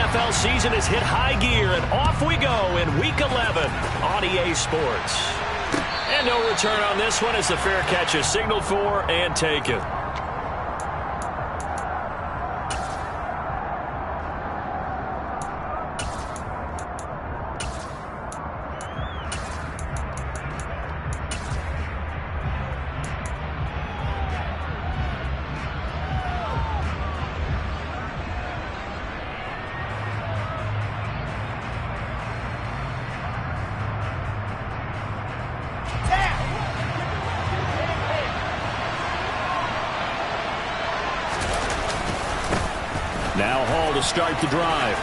NFL season has hit high gear, and off we go in Week 11 on EA Sports. And no return on this one as the fair catch is signaled for and taken. Now Hall to start the drive.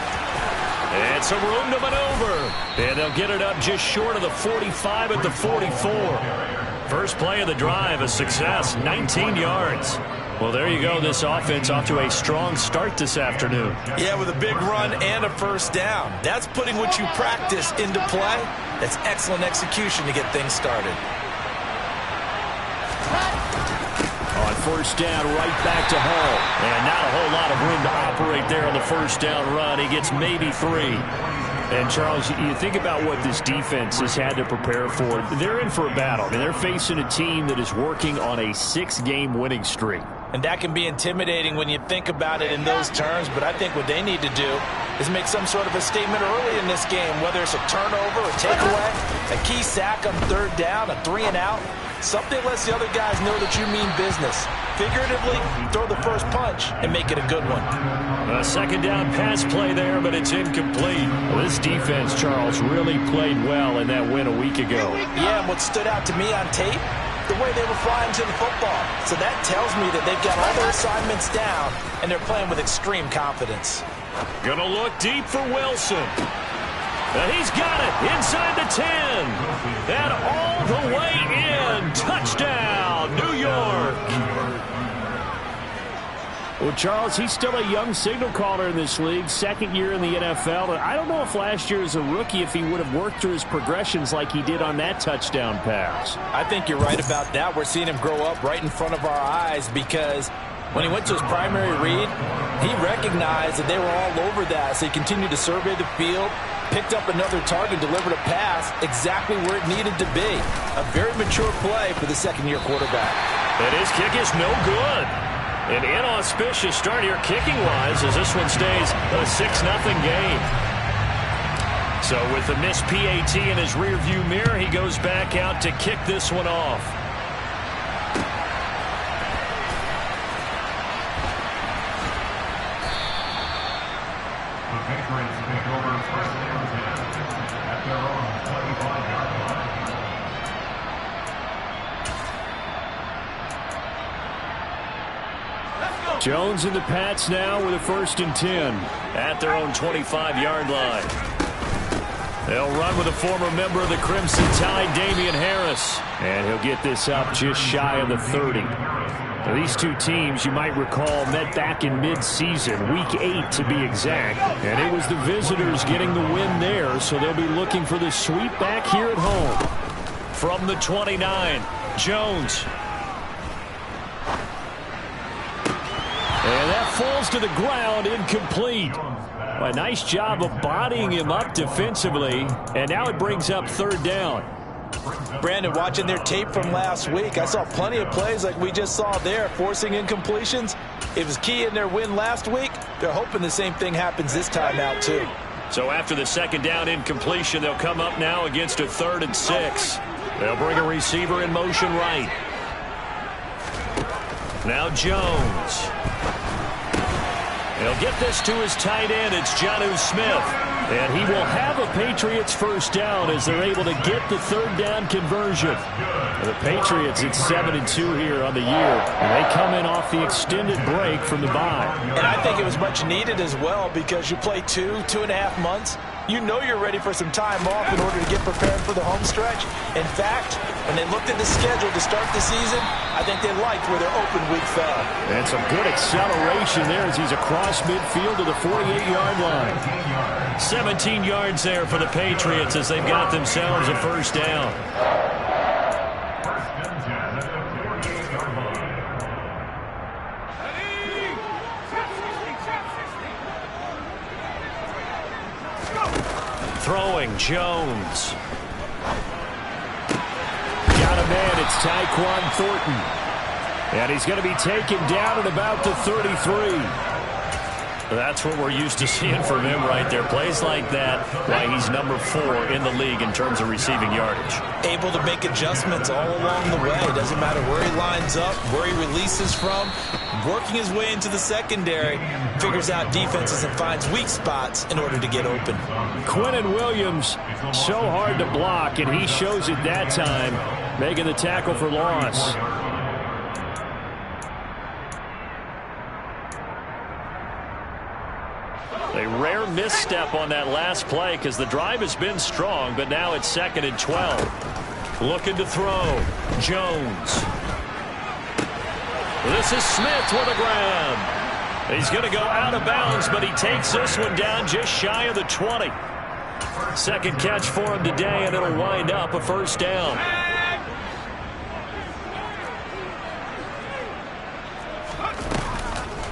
And some room to maneuver. And they'll get it up just short of the 45 at the 44. First play of the drive, a success, 19 yards. Well, there you go. This offense off to a strong start this afternoon. Yeah, with a big run and a first down. That's putting what you practice into play. That's excellent execution to get things started. On first down, right back to Hall. And not a whole lot of room to operate there on the first down run. He gets maybe 3. And, Charles, you think about what this defense has had to prepare for. They're in for a battle. I mean, they're facing a team that is working on a 6-game winning streak. And that can be intimidating when you think about it in those terms. But I think what they need to do is make some sort of a statement early in this game, whether it's a turnover, a takeaway, a key sack on third down, a 3-and-out. Something lets the other guys know that you mean business. Figuratively, throw the first punch and make it a good one. A second down pass play there, but it's incomplete. Well, this defense, Charles, really played well in that win a week ago. Yeah, and what stood out to me on tape, the way they were flying to the football. So that tells me that they've got all their assignments down, and they're playing with extreme confidence. Gonna look deep for Wilson. And he's got it inside the 10. And all the way in. Touchdown, New York. Well, Charles, he's still a young signal caller in this league, second year in the NFL. And I don't know if last year as a rookie if he would have worked through his progressions like he did on that touchdown pass. I think you're right about that. We're seeing him grow up right in front of our eyes because when he went to his primary read, he recognized that they were all over that. So he continued to survey the field, picked up another target, delivered a pass exactly where it needed to be. A very mature play for the second-year quarterback. And his kick is no good. An inauspicious start here kicking-wise as this one stays a 6-0 game. So with the missed PAT in his rearview mirror, he goes back out to kick this one off. Jones and the Pats now with a 1st and 10. At their own 25-yard line. They'll run with a former member of the Crimson Tide, Damian Harris. And he'll get this up just shy of the 30. Now, these two teams, you might recall, met back in mid-season, Week 8 to be exact. And it was the visitors getting the win there, so they'll be looking for the sweep back here at home. From the 29, Jones. And that falls to the ground, incomplete. A nice job of bodying him up defensively. And now it brings up 3rd down. Brandon, watching their tape from last week, I saw plenty of plays like we just saw there, forcing incompletions. It was key in their win last week. They're hoping the same thing happens this time out, too. So after the second down incompletion, they'll come up now against a 3rd and 6. They'll bring a receiver in motion right. Now Jones. He'll get this to his tight end. It's Jonnu Smith. And he will have a Patriots 1st down as they're able to get the 3rd down conversion. And the Patriots at 7-2 here on the year. And they come in off the extended break from the bye. And I think it was much needed as well because you play 2.5 months. You know you're ready for some time off in order to get prepared for the home stretch. In fact, when they looked at the schedule to start the season, I think they liked where their open week fell. And some good acceleration there as he's across midfield to the 48-yard line. 17 yards there for the Patriots as they've got themselves a 1st down. Throwing, Jones. Got a man, it's Tyquan Thornton. And he's going to be taken down at about the 33. That's what we're used to seeing from him right there. Plays like that, why he's number 4 in the league in terms of receiving yardage. Able to make adjustments all along the way. Doesn't matter where he lines up, where he releases from. Working his way into the secondary, figures out defenses and finds weak spots in order to get open. Quinnen Williams, so hard to block, and he shows it that time, making the tackle for loss. A rare misstep on that last play because the drive has been strong, but now it's 2nd and 12. Looking to throw. Jones. This is Smith with a grab. He's going to go out of bounds, but he takes this one down just shy of the 20. Second catch for him today, and it'll wind up a first down.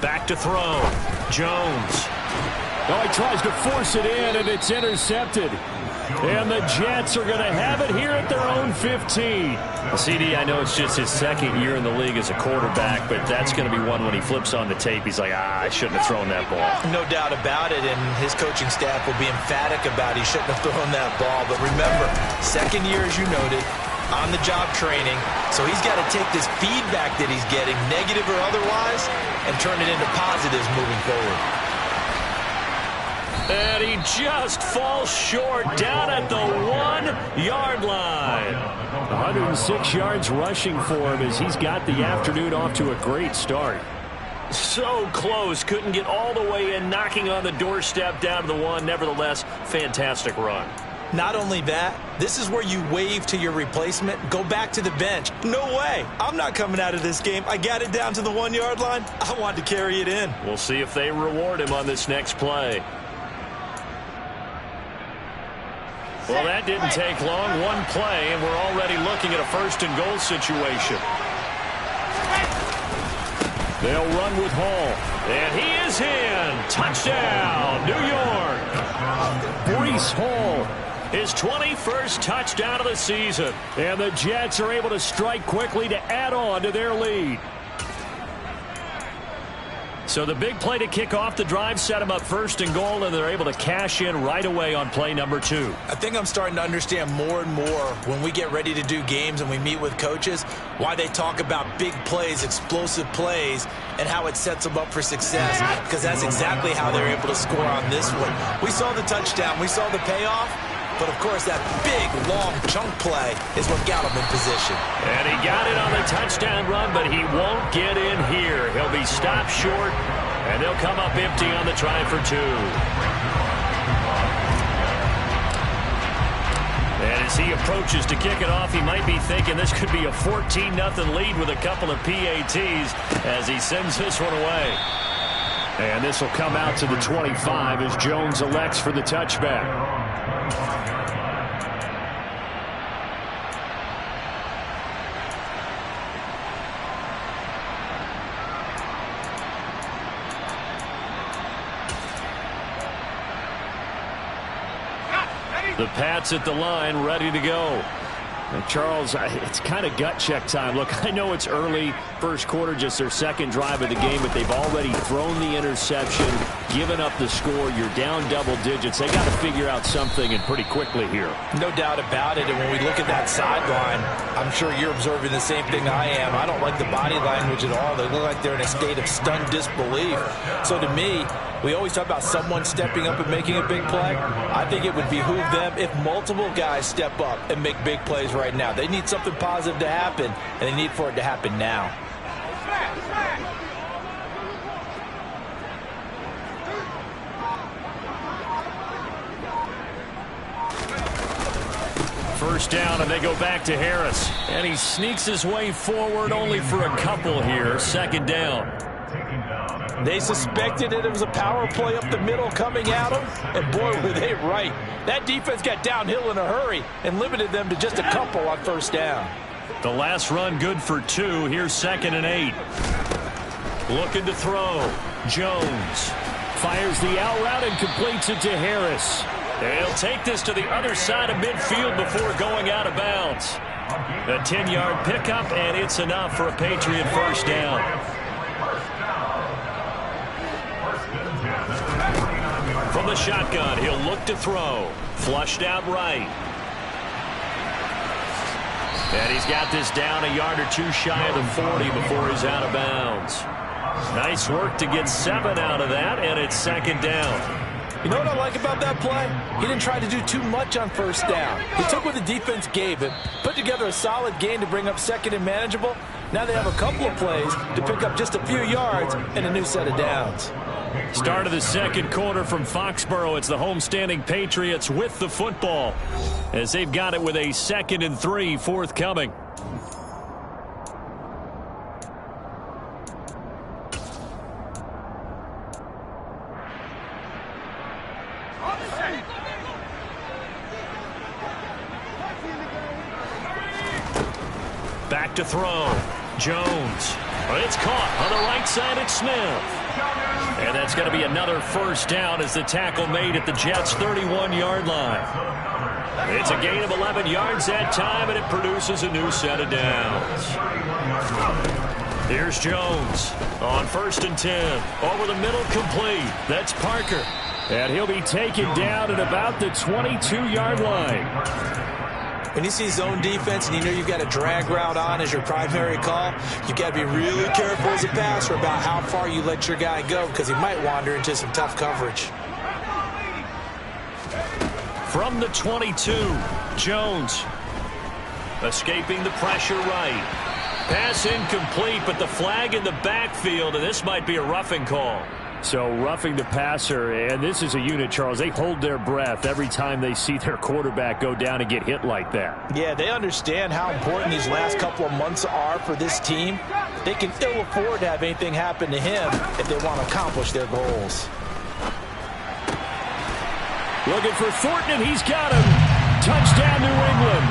Back to throw. Jones. Oh, he tries to force it in, and it's intercepted. And the Jets are going to have it here at their own 15. CD, I know it's just his 2nd year in the league as a quarterback, but that's going to be one when he flips on the tape. He's like, I shouldn't have thrown that ball. No doubt about it, and his coaching staff will be emphatic about he shouldn't have thrown that ball. But remember, 2nd year, as you noted, on-the-job training. So he's got to take this feedback that he's getting, negative or otherwise, and turn it into positives moving forward. And he just falls short down at the 1-yard line. 106 yards rushing for him as he's got the afternoon off to a great start. So close. Couldn't get all the way in, knocking on the doorstep down to the 1. Nevertheless, fantastic run. Not only that, this is where you wave to your replacement, go back to the bench. No way. I'm not coming out of this game. I got it down to the 1-yard line. I want to carry it in. We'll see if they reward him on this next play. Well, that didn't take long. One play, and we're already looking at a 1st and goal situation. They'll run with Hall. And he is in. Touchdown, New York. Breece Hall. His 21st touchdown of the season. And the Jets are able to strike quickly to add on to their lead. So the big play to kick off the drive set them up 1st and goal, and they're able to cash in right away on play number 2. I think I'm starting to understand more and more when we get ready to do games and we meet with coaches why they talk about big plays, explosive plays, and how it sets them up for success, because that's exactly how they're able to score on this one. We saw the touchdown. We saw the payoff. But, of course, that big, long chunk play is what got him in position. And he got it on the touchdown run, but he won't get in here. He'll be stopped short, and they'll come up empty on the try for 2. And as he approaches to kick it off, he might be thinking this could be a 14-0 lead with a couple of PATs as he sends this one away. And this will come out to the 25 as Jones elects for the touchback. The Pats at the line, ready to go. And Charles, it's kind of gut check time. Look, I know it's early, first quarter, just their 2nd drive of the game, but they've already thrown the interception, given up the score. You're down double digits. They got to figure out something, and pretty quickly here. No doubt about it. And when we look at that sideline, I'm sure you're observing the same thing I am. I don't like the body language at all. They look like they're in a state of stunned disbelief. So to me, we always talk about someone stepping up and making a big play. I think it would behoove them if multiple guys step up and make big plays right now. They need something positive to happen, and they need for it to happen now. First down, and they go back to Harris. And he sneaks his way forward only for a couple here. 2nd down. They suspected it was a power play up the middle coming at them, and boy, were they right. That defense got downhill in a hurry and limited them to just a couple on 1st down. The last run good for 2. Here's 2nd and 8. Looking to throw. Jones fires the out route and completes it to Harris. They'll take this to the other side of midfield before going out of bounds. A 10-yard pickup, and it's enough for a Patriot first down. From the shotgun, he'll look to throw. Flushed out right. And he's got this down a yard or two shy of the 40 before he's out of bounds. Nice work to get 7 out of that, and it's second down. You know what I like about that play? He didn't try to do too much on first down. He took what the defense gave him, put together a solid gain to bring up second and manageable. Now they have a couple of plays to pick up just a few yards and a new set of downs. Start of the second quarter from Foxborough. It's the homestanding Patriots with the football as they've got it with a 2nd and 3 forthcoming. Back to throw. Jones. It's caught on the right side at Smith. And that's going to be another first down as the tackle made at the Jets' 31-yard line. It's a gain of 11 yards that time, and it produces a new set of downs. Here's Jones on 1st and 10. Over the middle, complete. That's Parker. And he'll be taken down at about the 22-yard line. When you see zone defense and you know you've got a drag route on as your primary call, you've got to be really careful as a passer about how far you let your guy go because he might wander into some tough coverage. From the 22, Jones escaping the pressure right. Pass incomplete, but the flag in the backfield, and this might be a roughing call. So roughing the passer, and this is a unit, Charles. They hold their breath every time they see their quarterback go down and get hit like that. Yeah, they understand how important these last couple of months are for this team. They can ill afford to have anything happen to him if they want to accomplish their goals. Looking for Thornton, and he's got him. Touchdown, New England.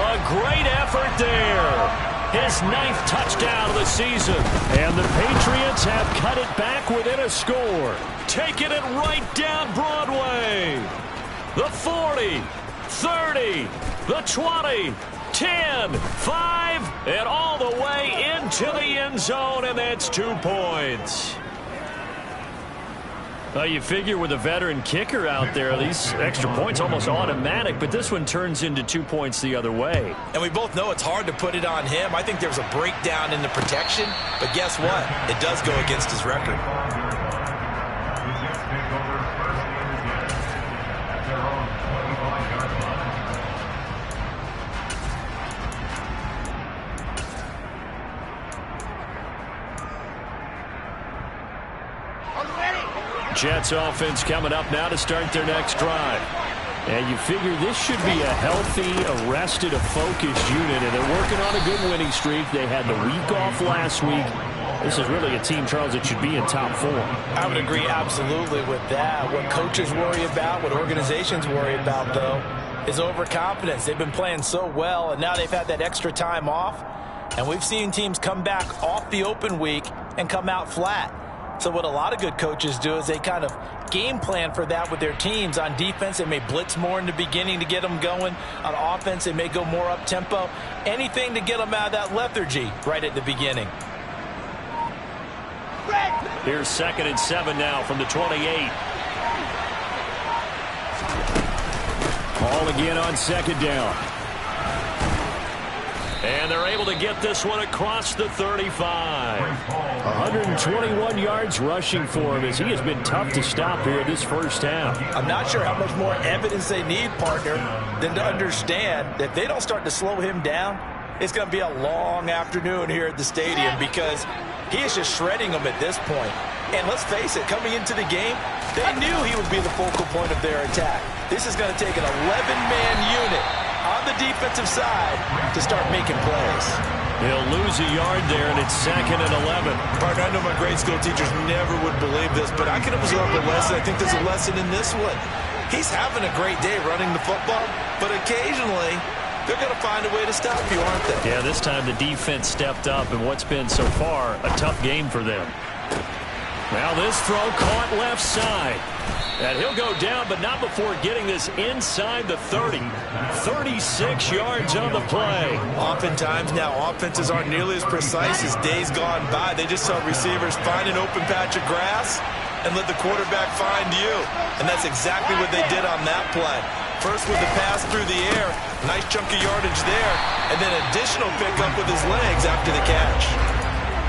A great effort there. His 9th touchdown of the season. And the Patriots have cut it back within a score. Taking it right down Broadway. The 40, 30, the 20, 10, 5, and all the way into the end zone, and that's 2 points. You figure with a veteran kicker out there, these extra points almost automatic, but this one turns into 2 points the other way. And we both know it's hard to put it on him. I think there's a breakdown in the protection, but guess what? It does go against his record. Jets offense coming up now to start their next drive. And you figure this should be a healthy, arrested, a focused unit, and they're working on a good winning streak. They had the week off last week. This is really a team, Charles, that should be in top 4. I would agree absolutely with that. What coaches worry about, what organizations worry about, though, is overconfidence. They've been playing so well, and now they've had that extra time off. And we've seen teams come back off the open week and come out flat. So what a lot of good coaches do is they kind of game plan for that with their teams. On defense, they may blitz more in the beginning to get them going. On offense, they may go more up-tempo. Anything to get them out of that lethargy right at the beginning. Here's 2nd and 7 now from the 28. Ball again on 2nd down. And they're able to get this one across the 35. 121 yards rushing for him as he has been tough to stop here this first half. I'm not sure how much more evidence they need, partner, than to understand that if they don't start to slow him down, it's going to be a long afternoon here at the stadium because he is just shredding them at this point. And let's face it, coming into the game, they knew he would be the focal point of their attack. This is going to take an 11-man unit on the defensive side to start making plays. He'll lose a yard there, and it's 2nd and 11. Partner, I know my grade school teachers never would believe this, but I can absorb a lesson. I think there's a lesson in this one. He's having a great day running the football, but occasionally they're going to find a way to stop you, aren't they? Yeah, this time the defense stepped up in what's been so far a tough game for them. Now this throw caught left side. And he'll go down, but not before getting this inside the 30. 36 yards on the play. Oftentimes now, offenses aren't nearly as precise as days gone by. They just saw receivers find an open patch of grass and let the quarterback find you. And that's exactly what they did on that play. First with the pass through the air, nice chunk of yardage there, and then additional pickup with his legs after the catch.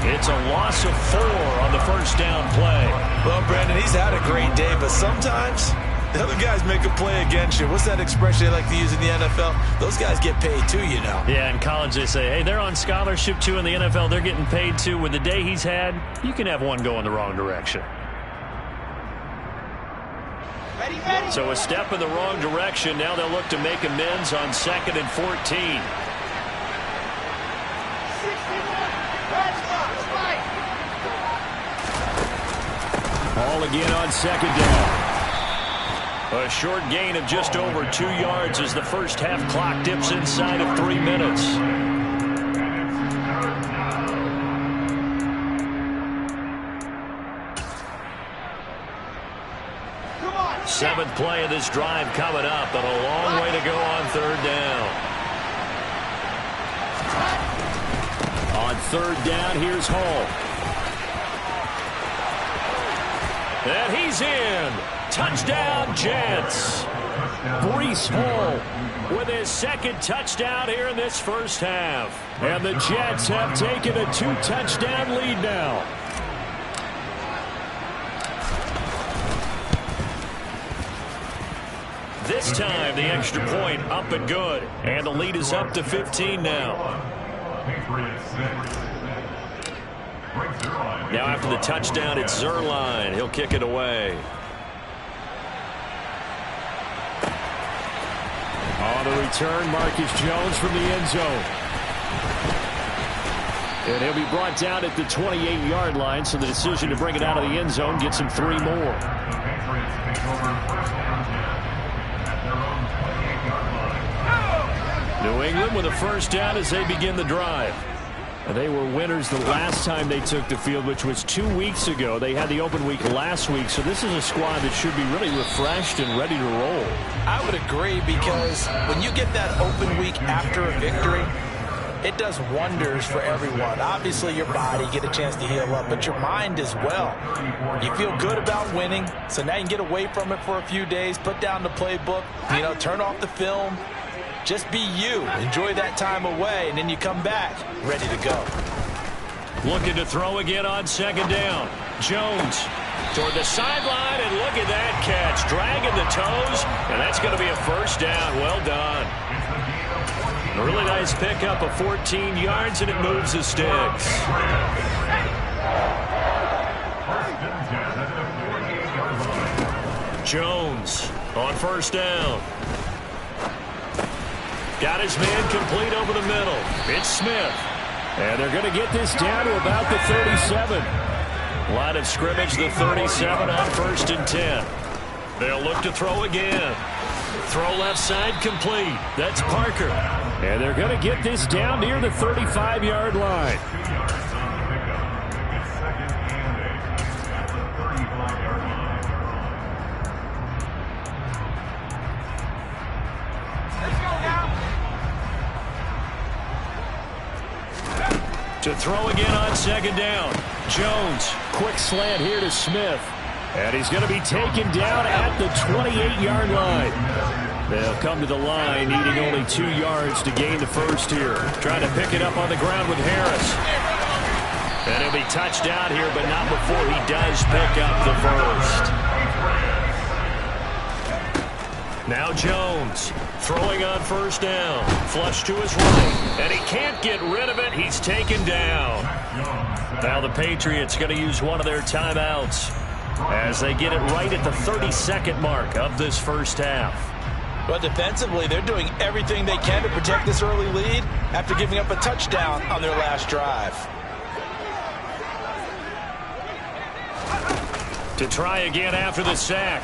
It's a loss of 4 on the first down play. Well, Brandon, he's had a great day, but sometimes the other guys make a play against you. What's that expression they like to use in the NFL? Those guys get paid too, you know. Yeah, in college they say, hey, they're on scholarship too. In the NFL, they're getting paid too. With the day he's had, you can have one go in the wrong direction. So a step in the wrong direction. Now they'll look to make amends on 2nd and 14. Ball again on 2nd down. A short gain of just over 2 yards as the first half clock dips inside of 3 minutes. Seventh play of this drive coming up, but a long way to go on 3rd down. On 3rd down, here's Hall. And he's in. Touchdown, Jets. Breece Hall with his 2nd touchdown here in this first half. And the Jets have taken a 2-touchdown lead now. This time, the extra point up and good. And the lead is up to 15 now. Now after the touchdown, it's Zuerlein. He'll kick it away. On the return, Marcus Jones from the end zone. And he'll be brought down at the 28-yard line, so the decision to bring it out of the end zone gets him 3 more. New England with a first down as they begin the drive. They were winners the last time they took the field, which was 2 weeks ago. They had the open week last week, so this is a squad that should be really refreshed and ready to roll. I would agree, because when you get that open week after a victory, it does wonders for everyone. Obviously, your body, get a chance to heal up, but your mind as well. You feel good about winning, so now you can get away from it for a few days, put down the playbook, turn off the film. Just be you. Enjoy that time away, and then you come back ready to go. Looking to throw again on 2nd down. Jones toward the sideline, and look at that catch. Dragging the toes, and that's going to be a first down. Well done. A really nice pickup of 14 yards, and it moves the sticks. Jones on 1st down. Got his man complete over the middle. It's Smith. And they're going to get this down to about the 37. Line of scrimmage, the 37 on 1st and 10. They'll look to throw again. Throw left side complete. That's Parker. And they're going to get this down near the 35-yard line. To throw again on 2nd down. Jones, quick slant here to Smith. And he's going to be taken down at the 28-yard line. They'll come to the line, needing only 2 yards to gain the first here. Trying to pick it up on the ground with Harris. And he'll be touched out here, but not before he does pick up the first. Now Jones throwing on 1st down. Flush to his right. And he can't get rid of it. He's taken down. Now the Patriots going to use one of their timeouts as they get it right at the 32nd mark of this first half. But defensively, they're doing everything they can to protect this early lead after giving up a touchdown on their last drive. To try again after the sack.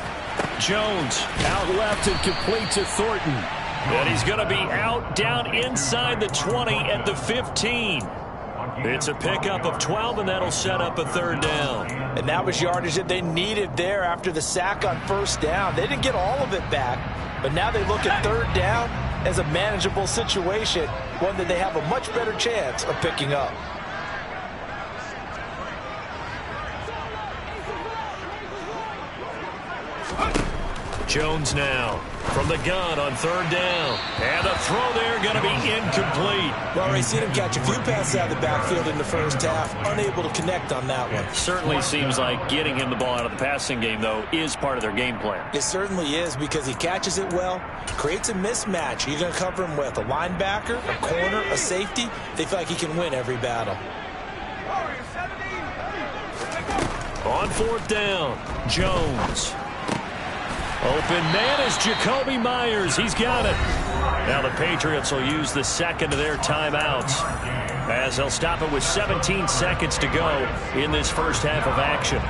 Jones out left and complete to Thornton. And he's going to be out down inside the 20 at the 15. It's a pickup of 12, and that'll set up a 3rd down. And that was yardage that they needed there after the sack on first down. They didn't get all of it back, but now they look at third down as a manageable situation, one that they have a much better chance of picking up. Jones now from the gun on third down. And the throw there going to be incomplete. Well, Ray, seen him catch a few passes out of the backfield in the first half. Unable to connect on that one. Certainly seems like getting him the ball out of the passing game, though, is part of their game plan. It certainly is, because he catches it well, creates a mismatch. You're going to cover him with a linebacker, a corner, a safety. They feel like he can win every battle. On fourth down, Jones. Open man is Jakobi Meyers. He's got it. Now the Patriots will use the second of their timeouts as they'll stop it with 17 seconds to go in this first half of action.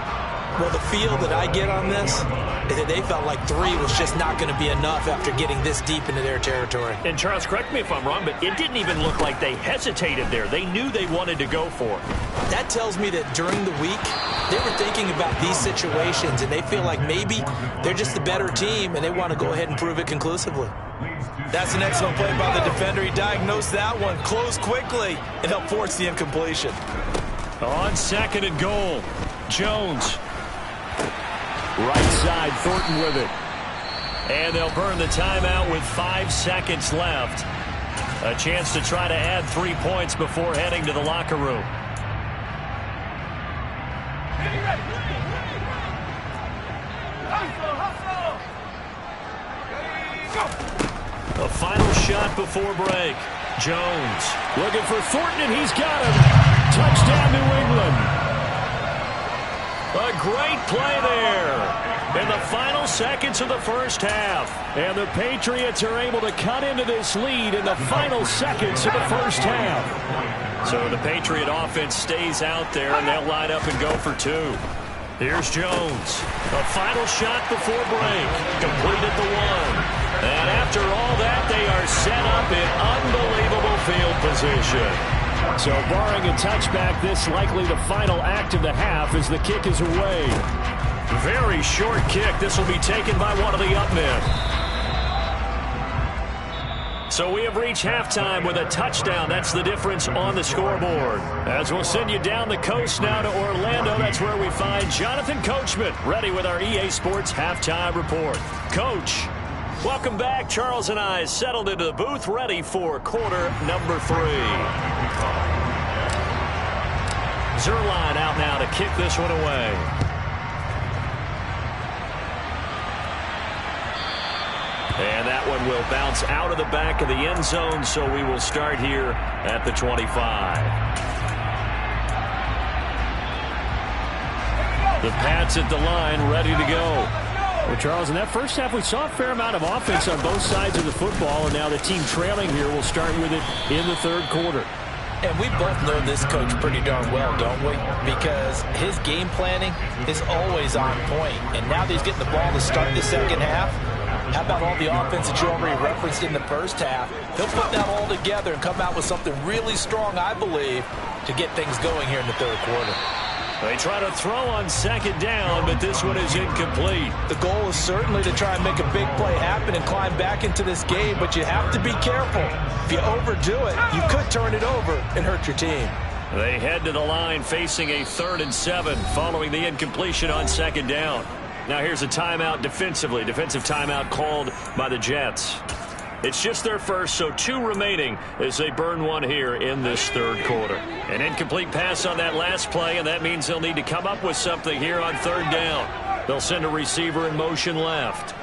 Well, the feel that I get on this is that they felt like 3 was just not going to be enough after getting this deep into their territory. And Charles, correct me if I'm wrong, but it didn't even look like they hesitated there. They knew they wanted to go for it. That tells me that during the week, they were thinking about these situations, and they feel like maybe they're just the better team, and they want to go ahead and prove it conclusively. That's an excellent play by the defender. He diagnosed that one, closed quickly, and helped force the incompletion. On second and goal, Jones. Right side, Thornton with it. And they'll burn the timeout with 5 seconds left. A chance to try to add 3 points before heading to the locker room. A final shot before break. Jones looking for Thornton, and he's got him. Touchdown, New England. A great play there in the final seconds of the first half. And the Patriots are able to cut into this lead in the final seconds of the first half. So the Patriot offense stays out there, and they'll line up and go for 2. Here's Jones. A final shot before break. Complete at the 1. And after all that, they are set up in unbelievable field position. So barring a touchback, this likely the final act of the half as the kick is away. Very short kick. This will be taken by one of the up men. So we have reached halftime with a touchdown. That's the difference on the scoreboard. As we'll send you down the coast now to Orlando, that's where we find Jonathan Coachman, ready with our EA Sports Halftime Report. Coach, welcome back. Charles and I settled into the booth, ready for quarter number 3. Zuerlein out now to kick this one away. And that one will bounce out of the back of the end zone, so we will start here at the 25. The Pats at the line, ready to go. Well, Charles, in that first half, we saw a fair amount of offense on both sides of the football, and now the team trailing here will start with it in the third quarter. And we both know this coach pretty darn well, don't we? Because his game planning is always on point. And now that he's getting the ball to start the second half, how about all the offense that you already referenced in the first half? He'll put that all together and come out with something really strong, I believe, to get things going here in the third quarter. They try to throw on second down, but this one is incomplete. The goal is certainly to try and make a big play happen and climb back into this game, but you have to be careful. If you overdo it, you could turn it over and hurt your team. They head to the line facing a 3rd and 7 following the incompletion on second down. Now here's a timeout defensively. Defensive timeout called by the Jets. It's just their first, so 2 remaining as they burn one here in this third quarter. An incomplete pass on that last play, and that means they'll need to come up with something here on third down. They'll send a receiver in motion left.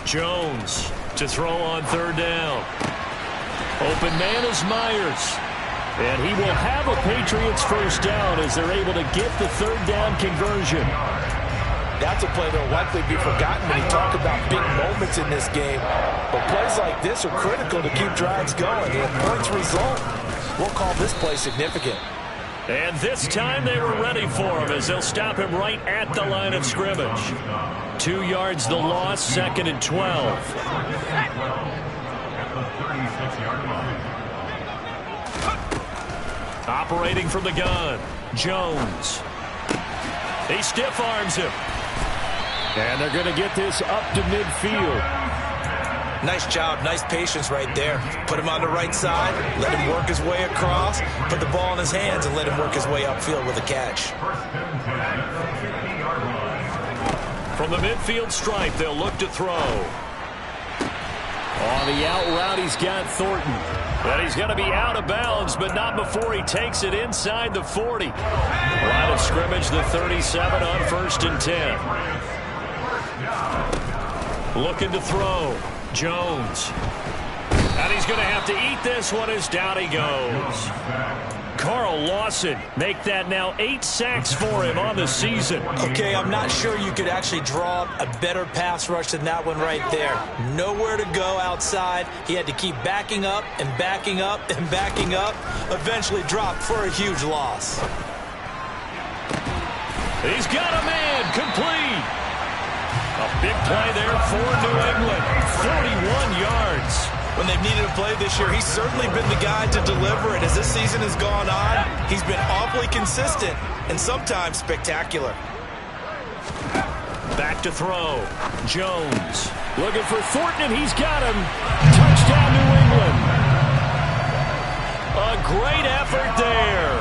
Jones to throw on third down. Open man is Meyers. And he will have a Patriots first down as they're able to get the third down conversion. That's a play that will likely be forgotten when you talk about big moments in this game. But plays like this are critical to keep drives going. And if points result, we'll call this play significant. And this time they were ready for him as they'll stop him right at the line of scrimmage. 2 yards the loss, 2nd and 12. Operating from the gun, Jones. He stiff arms him. And they're going to get this up to midfield. Nice job, nice patience right there. Put him on the right side, let him work his way across, put the ball in his hands, and let him work his way upfield with a catch. From the midfield stripe, they'll look to throw. On the out route, he's got Thornton. But he's going to be out of bounds, but not before he takes it inside the 40. Line of scrimmage, the 37 on 1st and 10. Looking to throw. Jones. And he's going to have to eat this one as down he goes. Carl Lawson make that now 8 sacks for him on the season. Okay, I'm not sure you could actually draw a better pass rush than that one right there. Nowhere to go outside. He had to keep backing up and backing up and backing up. Eventually dropped for a huge loss. He's got a man complete. A big play there for New England. 41 yards. When they've needed a play this year, he's certainly been the guy to deliver it. As this season has gone on, he's been awfully consistent and sometimes spectacular. Back to throw. Jones. Looking for Thornton, and he's got him. Touchdown, New England. A great effort there.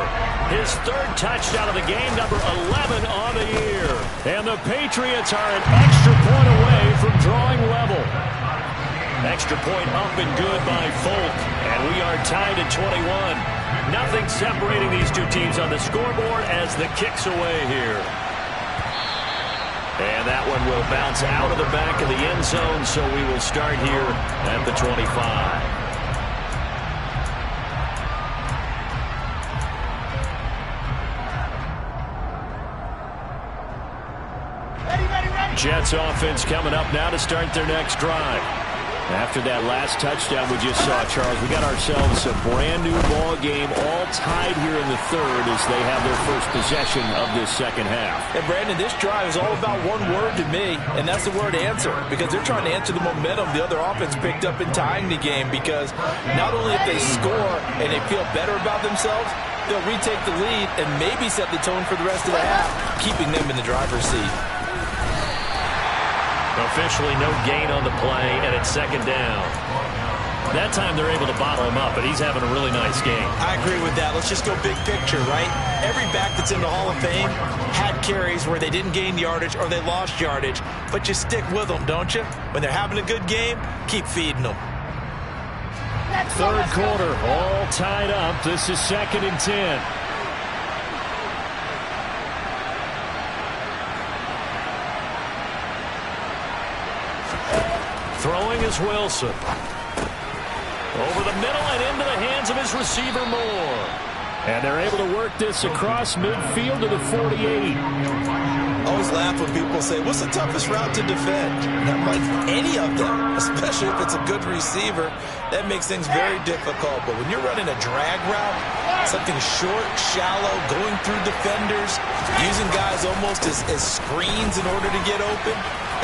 His 3rd touchdown of the game, number 11 on the year. And the Patriots are an extra point away from drawing level. Extra point up and good by Folk. And we are tied at 21. Nothing separating these two teams on the scoreboard as the kick's away here. And that one will bounce out of the back of the end zone, so we will start here at the 25. Jets offense coming up now to start their next drive. After that last touchdown we just saw, Charles, we got ourselves a brand new ball game, all tied here in the 3rd as they have their first possession of this 2nd half. And Brandon, this drive is all about one word to me, and that's the word answer, because they're trying to answer the momentum the other offense picked up in tying the game, because not only if they score and they feel better about themselves, they'll retake the lead and maybe set the tone for the rest of the half, keeping them in the driver's seat. Officially no gain on the play, and it's 2nd down. That time they're able to bottle him up, but he's having a really nice game. I agree with that. Let's just go big picture, right? Every back that's in the Hall of Fame had carries where they didn't gain yardage or they lost yardage, but you stick with them, don't you? When they're having a good game, keep feeding them. 3rd quarter, all tied up. This is 2nd and 10. Throwing is Wilson. Over the middle and into the hands of his receiver, Moore. And they're able to work this across midfield to the 48. Always laugh when people say, what's the toughest route to defend? Not like any of them, especially if it's a good receiver. That makes things very difficult. But when you're running a drag route, something short, shallow, going through defenders, using guys almost as screens in order to get open,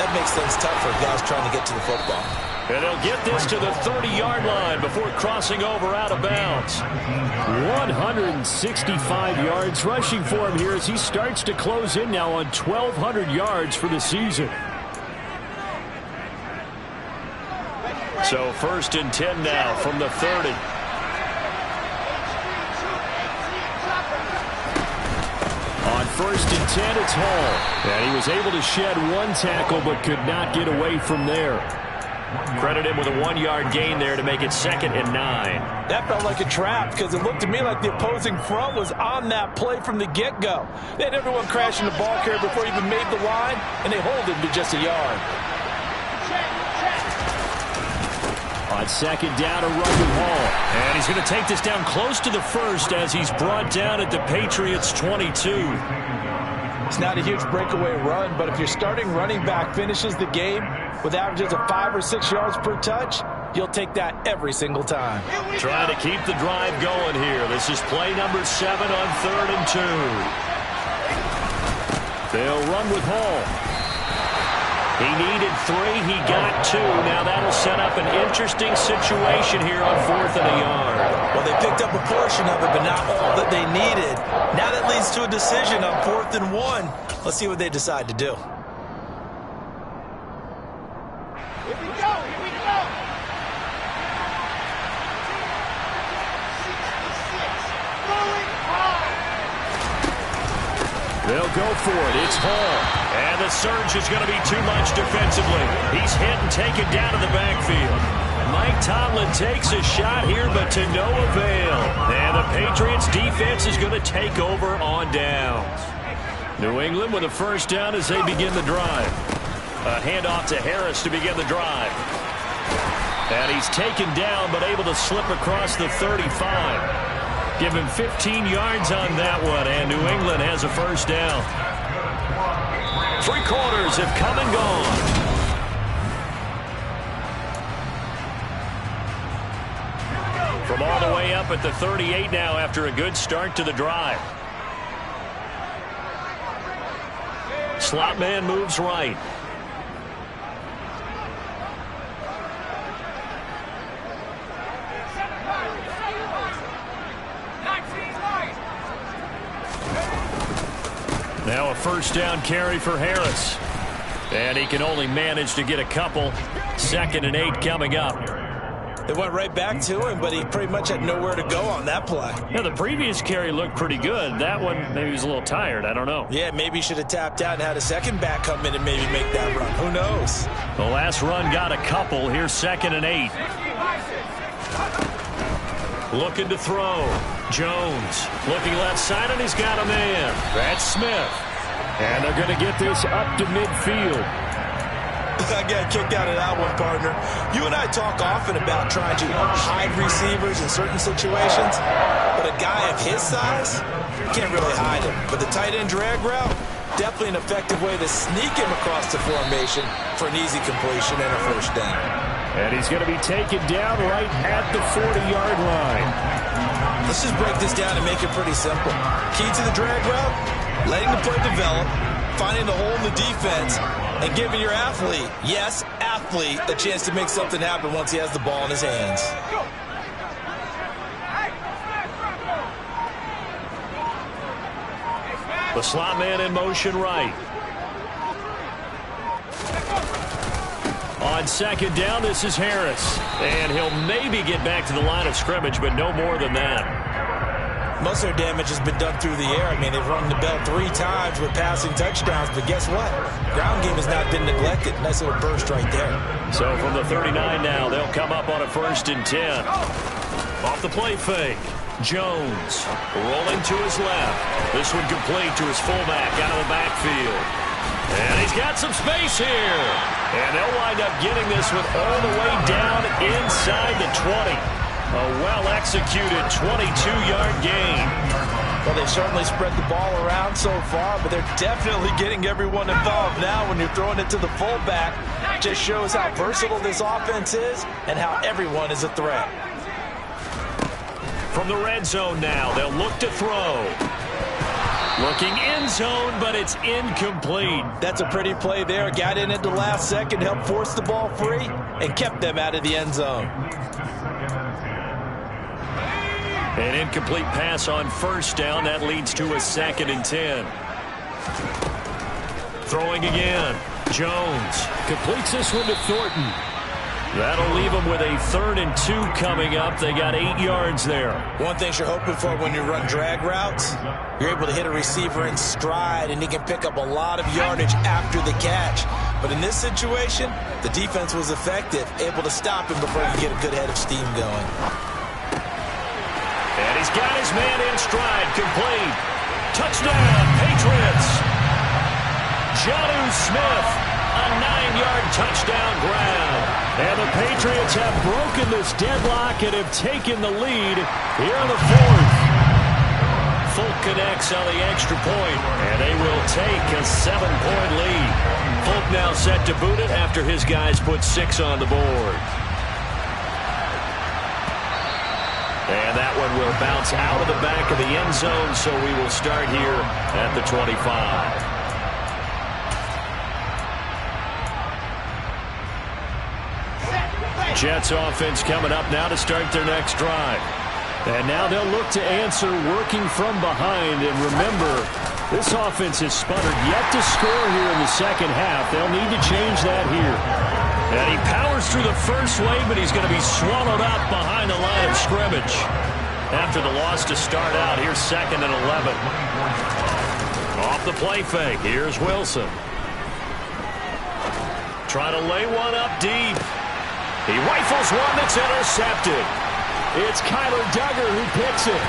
that makes things tough for guys trying to get to the football. And they'll get this to the 30-yard line before crossing over out of bounds. 165 yards rushing for him here as he starts to close in now on 1,200 yards for the season. So 1st and 10 now from the 30. On 1st and 10, it's Hall. And he was able to shed one tackle but could not get away from there. Credit him with a 1-yard gain there to make it 2nd and 9. That felt like a trap because it looked to me like the opposing front was on that play from the get-go. They had everyone crashing the ball carrier before he even made the line, and they hold him to just a yard. On 2nd down, a run with Hall. And he's going to take this down close to the 1st as he's brought down at the Patriots' 22. It's not a huge breakaway run, but if your starting running back finishes the game with averages of 5 or 6 yards per touch, you'll take that every single time. Trying to keep the drive going here. This is play number 7 on 3rd and 2. They'll run with Hall. He needed 3. He got 2. Now that'll set up an interesting situation here on 4th and a yard. Well, they picked up a portion of it, but not all that they needed. Now that leads to a decision on 4th and 1. Let's see what they decide to do. Here we go. Here we go. 66. Throwing hard. They'll go for it. It's Hall. And the surge is going to be too much defensively. He's hit and taken down to the backfield. Mike Tomlin takes a shot here, but to no avail. And the Patriots defense is going to take over on downs. New England with a first down as they begin the drive. A handoff to Harris to begin the drive. And he's taken down, but able to slip across the 35. Give him 15 yards on that one, and New England has a first down. 3 quarters have come and gone. From all the way up at the 38 now after a good start to the drive. Slot man moves right. Now a first down carry for Harris. And he can only manage to get a couple. 2nd and 8 coming up. They went right back to him, but he pretty much had nowhere to go on that play. Yeah, the previous carry looked pretty good. That one, maybe he was a little tired. I don't know. Yeah, maybe he should have tapped out and had a second back come in and maybe make that run. Who knows? The last run got a couple. Here's 2nd and 8. Looking to throw. Jones looking left side, and he's got a man. That's Smith. And they're going to get this up to midfield. I got kicked out of that one, partner. You and I talk often about trying to hide receivers in certain situations, but a guy of his size, can't really hide him. But the tight end drag route, definitely an effective way to sneak him across the formation for an easy completion and a first down. And he's going to be taken down right at the 40-yard line. Let's just break this down and make it pretty simple. Key to the drag route, letting the play develop, finding the hole in the defense, and giving your athlete, yes, athlete, a chance to make something happen once he has the ball in his hands. The slot man in motion right. On 2nd down, this is Harris. And he'll maybe get back to the line of scrimmage, but no more than that. Most of their damage has been done through the air. I mean, they've rung the bell 3 times with passing touchdowns, but guess what? Ground game has not been neglected. Nice little burst right there. So from the 39 now, they'll come up on a 1st and 10. Off the play fake. Jones rolling to his left. This one complete to his fullback out of the backfield. And he's got some space here. And they'll wind up getting this one all the way down inside the 20. A well-executed 22-yard gain. Well, they've certainly spread the ball around so far, but they're definitely getting everyone involved now when you're throwing it to the fullback. Just shows how versatile this offense is and how everyone is a threat. From the red zone now, they'll look to throw. Looking end zone, but it's incomplete. That's a pretty play there. Got in at the last second, helped force the ball free, and kept them out of the end zone. An incomplete pass on 1st down. That leads to a 2nd and 10. Throwing again. Jones completes this one to Thornton. That'll leave them with a 3rd and 2 coming up. They got 8 yards there. One thing you're hoping for when you run drag routes, you're able to hit a receiver in stride, and he can pick up a lot of yardage after the catch. But in this situation, the defense was effective, able to stop him before he could get a good head of steam going. And he's got his man in stride, complete. Touchdown, Patriots. Jonnu Smith, a 9-yard touchdown grab. And the Patriots have broken this deadlock and have taken the lead here in the 4th. Folk connects on the extra point, and they will take a 7-point lead. Folk now set to boot it after his guys put 6 on the board. And that one will bounce out of the back of the end zone, so we will start here at the 25. Jets offense coming up now to start their next drive. And now they'll look to answer working from behind. And remember, this offense has sputtered yet to score here in the second half. They'll need to change that here. And he powers through the first wave, but he's going to be swallowed up behind the line of scrimmage. After the loss to start out, here's 2nd and 11. Off the play fake, here's Wilson. Trying to lay one up deep. He rifles one that's intercepted. It's Kyler Duggar who picks it.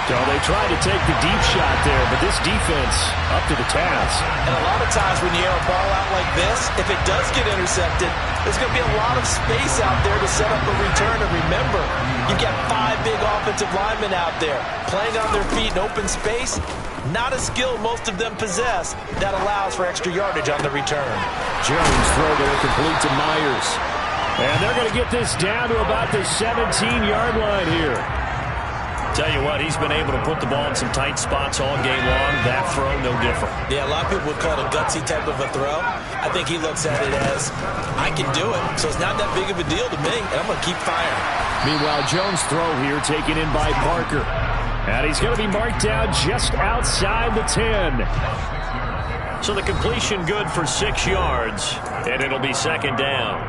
So they tried to take the deep shot there, but this defense up to the task. And a lot of times when you air a ball out like this, if it does get intercepted, there's going to be a lot of space out there to set up a return. And remember, you've got 5 big offensive linemen out there playing on their feet in open space. Not a skill most of them possess that allows for extra yardage on the return. Jones throw there complete to Myers. And they're going to get this down to about the 17-yard line here. Tell you what, he's been able to put the ball in some tight spots all game long. That throw, no different. Yeah, a lot of people would call it a gutsy type of a throw. I think he looks at it as, I can do it, so it's not that big of a deal to me, and I'm going to keep firing. Meanwhile, Jones' throw here taken in by Parker. And he's going to be marked down just outside the 10. So the completion good for 6 yards, and it'll be 2nd down.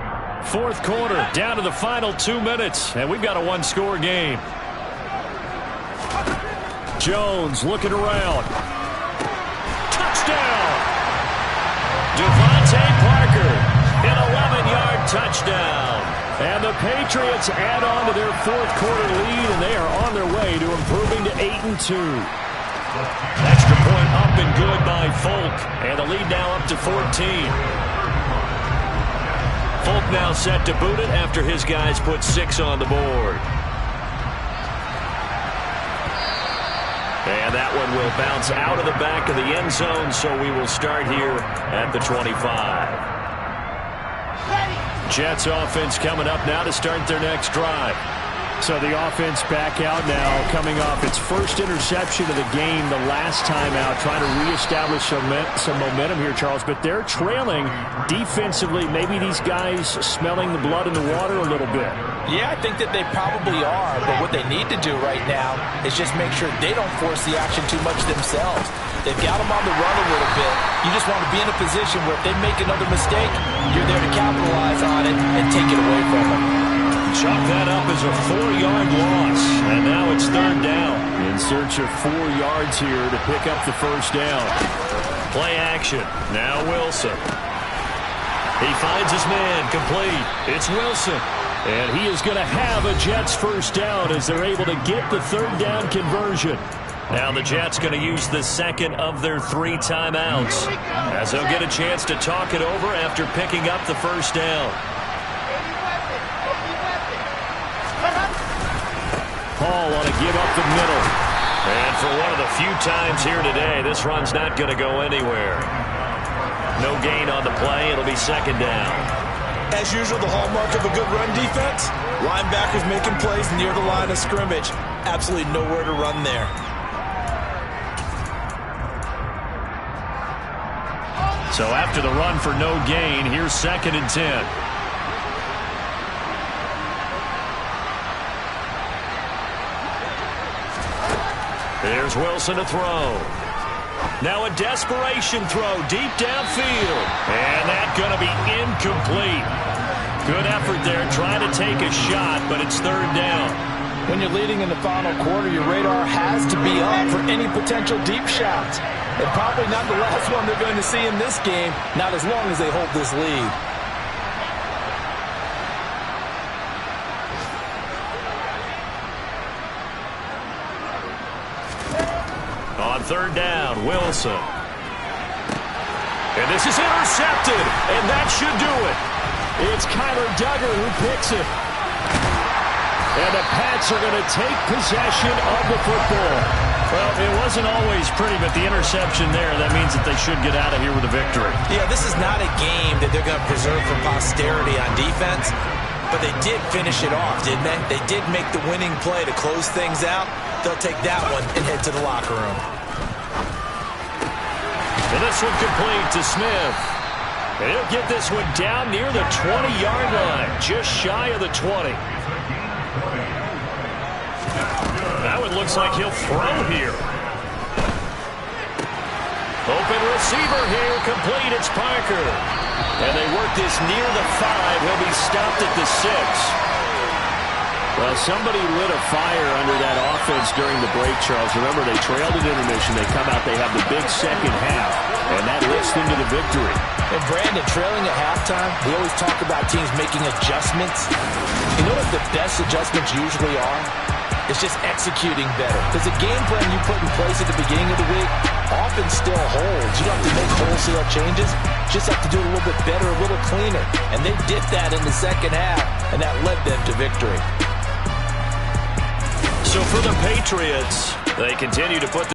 4th quarter, down to the final 2 minutes, and we've got a 1-score game. Jones looking around. Touchdown! Devontae Parker, an 11-yard touchdown. And the Patriots add on to their 4th quarter lead, and they are on their way to improving to 8-2. Extra point up and good by Folk, and the lead now up to 14. Folk now set to boot it after his guys put 6 on the board. And that one will bounce out of the back of the end zone, so we will start here at the 25. Jets offense coming up now to start their next drive. So the offense back out now, coming off its first interception of the game the last time out, trying to reestablish some momentum here, Charles. But they're trailing defensively. Maybe these guys smelling the blood in the water a little bit. Yeah, I think that they probably are. But what they need to do right now is just make sure they don't force the action too much themselves. They've got them on the run a little bit. You just want to be in a position where if they make another mistake, you're there to capitalize on it and take it away from them. Chalk that up as a 4-yard loss, and now it's 3rd down. In search of 4 yards here to pick up the first down. Play action. Now Wilson. He finds his man complete. It's Wilson. And he is going to have a Jets first down as they're able to get the 3rd down conversion. Now the Jets going to use the 2nd of their 3 timeouts, as they'll get a chance to talk it over after picking up the first down. Hall on a give up the middle. And for one of the few times here today, this run's not going to go anywhere. No gain on the play. It'll be 2nd down. As usual, the hallmark of a good run defense, linebackers making plays near the line of scrimmage. Absolutely nowhere to run there. So after the run for no gain, here's 2nd and 10. There's Wilson to throw. Now a desperation throw deep downfield. And that's going to be incomplete. Good effort there trying to take a shot, but it's 3rd down. When you're leading in the final quarter, your radar has to be up for any potential deep shots. And probably not the last one they're going to see in this game, not as long as they hold this lead. On 3rd down, Wilson. And this is intercepted, and that should do it. It's Kyler Duggar who picks it. And the Pats are going to take possession of the football. Well, it wasn't always pretty, but the interception there, that means that they should get out of here with a victory. Yeah, this is not a game that they're going to preserve for posterity on defense, but they did finish it off, didn't they? They did make the winning play to close things out. They'll take that one and head to the locker room. And this one complete to Smith. And he'll get this one down near the 20-yard line, just shy of the 20. That one looks like he'll throw here. Open receiver here, complete. It's Parker. And they work this near the 5. He'll be stopped at the 6. Well, somebody lit a fire under that offense during the break, Charles. Remember, they trailed at intermission. They come out, they have the big second half, and that lifts them to the victory. And Brandon, trailing at halftime, we always talk about teams making adjustments. You know what the best adjustments usually are? It's just executing better. Because the game plan you put in place at the beginning of the week often still holds. You don't have to make wholesale changes. You just have to do it a little bit better, a little cleaner. And they did that in the second half, and that led them to victory. So for the Patriots, they continue to put